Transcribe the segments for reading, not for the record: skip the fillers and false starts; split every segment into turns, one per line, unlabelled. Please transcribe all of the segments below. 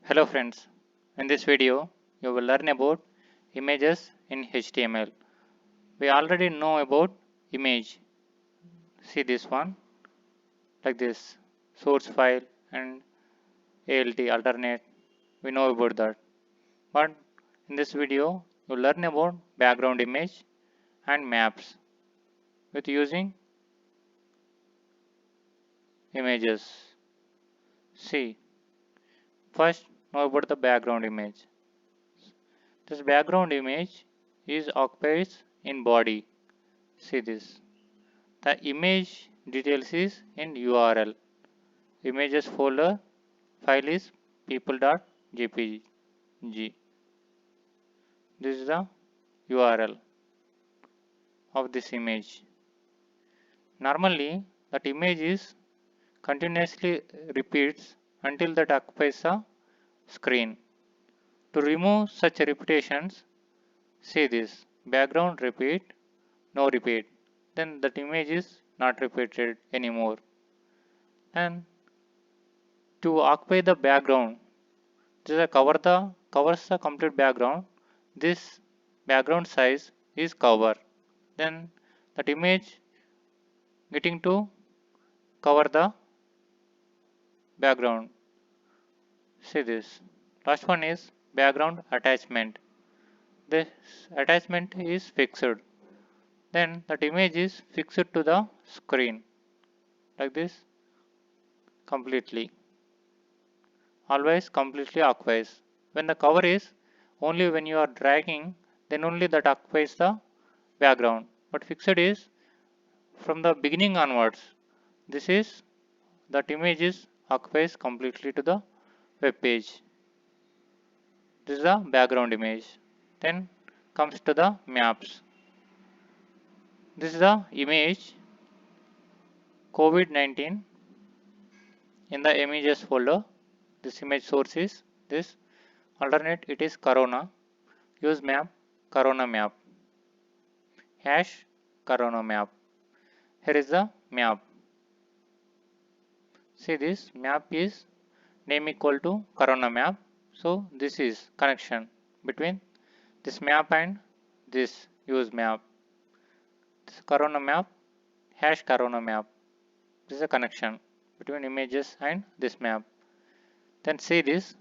Hello friends, in this video you will learn about images in HTML. We already know about image. See this one like this source file and ALT alternate. We know about that. But in this video you learn about background image and maps with using images. See, first know about the background image. This background image is occupies in body. See this. The image details is in URL. Images folder file is people.jpg. This is the URL of this image. Normally, that image is continuously repeats until that occupies the screen. To remove such repetitions, see this background repeat, no repeat. Then that image is not repeated anymore. And to occupy the background, this is covers the complete background. This background size is cover. Then that image getting to cover the background. See this. Last one is background attachment. This attachment is fixed. Then that image is fixed to the screen like this completely. Always completely occupies. When the cover is only when you are dragging, then only that occupies the background. But fixed is from the beginning onwards. This is that image is occupies completely to the web page. This is the background image. Then comes to the maps. This is the image COVID-19 in the images folder. This image source is this. Alternate it is corona. Use map corona map. Hash corona map. Here is the map. See this map is name equal to corona map. So this is connection between this map and this use map. This corona map, hash corona map. This is a connection between images and this map. Then see this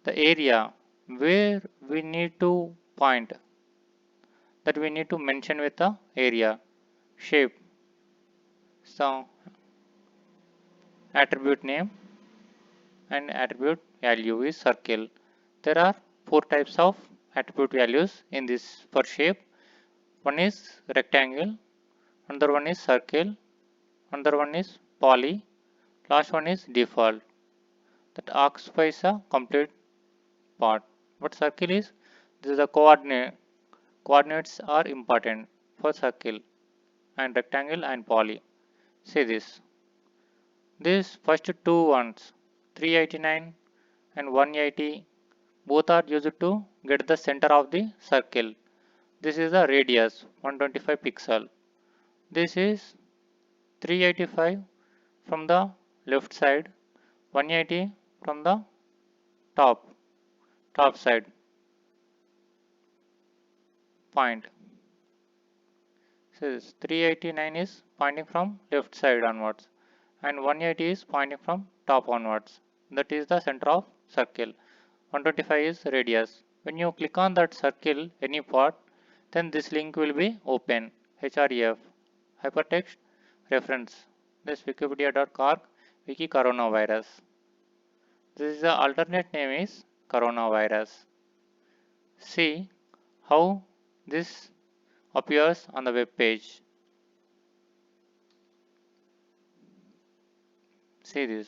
the area where we need to point, that we need to mention with the area shape. So attribute name and attribute value is circle. There are four types of attribute values in this for shape. One is rectangle, another one is circle, another one is poly, last one is default. That occupies a complete part. But circle is this is the coordinate. Coordinates are important for circle and rectangle and poly. See this. These first two ones 389 and 180 both are used to get the center of the circle. This is the radius 125 pixel. This is 385 from the left side, 180 from the top side point. So this 389 is pointing from left side onwards and 180 is pointing from top onwards. That is the center of circle. 125 is radius. When you click on that circle any part, then this link will be open. href hypertext reference. This wikipedia.org wiki coronavirus. This is the alternate name is coronavirus. See how this appears on the web page. See this.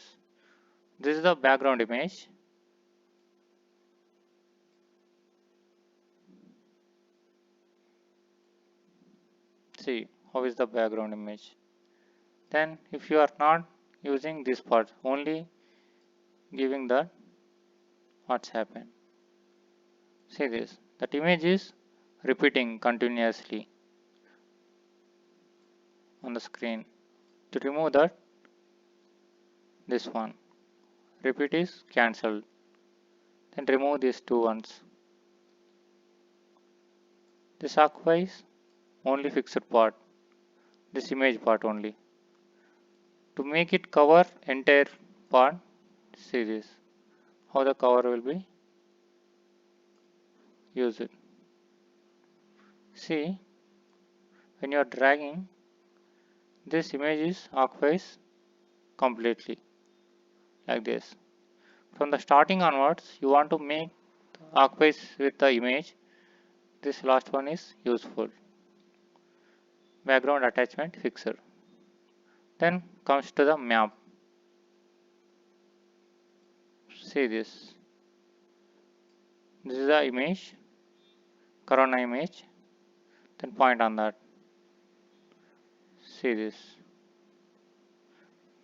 This is the background image. See how is the background image. Then if you are not using this part, only giving that what's happened. See this. That image is repeating continuously on the screen. To remove that, this one repeat is cancelled. Then remove these two ones. This occupies only fixed part, this image part only. To make it cover entire part, see this, how the cover will be used. See, when you are dragging, this image is occupies completely like this. From the starting onwards, you want to make occupies with the image. This last one is useful. Background attachment fixer. Then comes to the map. See this. This is the image, corona image. Then point on that. See this.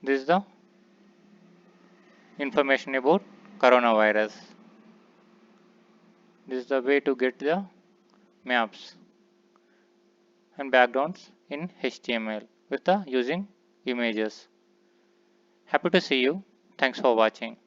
This is the information about coronavirus. This is the way to get the maps and backgrounds in HTML with the using images. Happy to see you. Thanks for watching.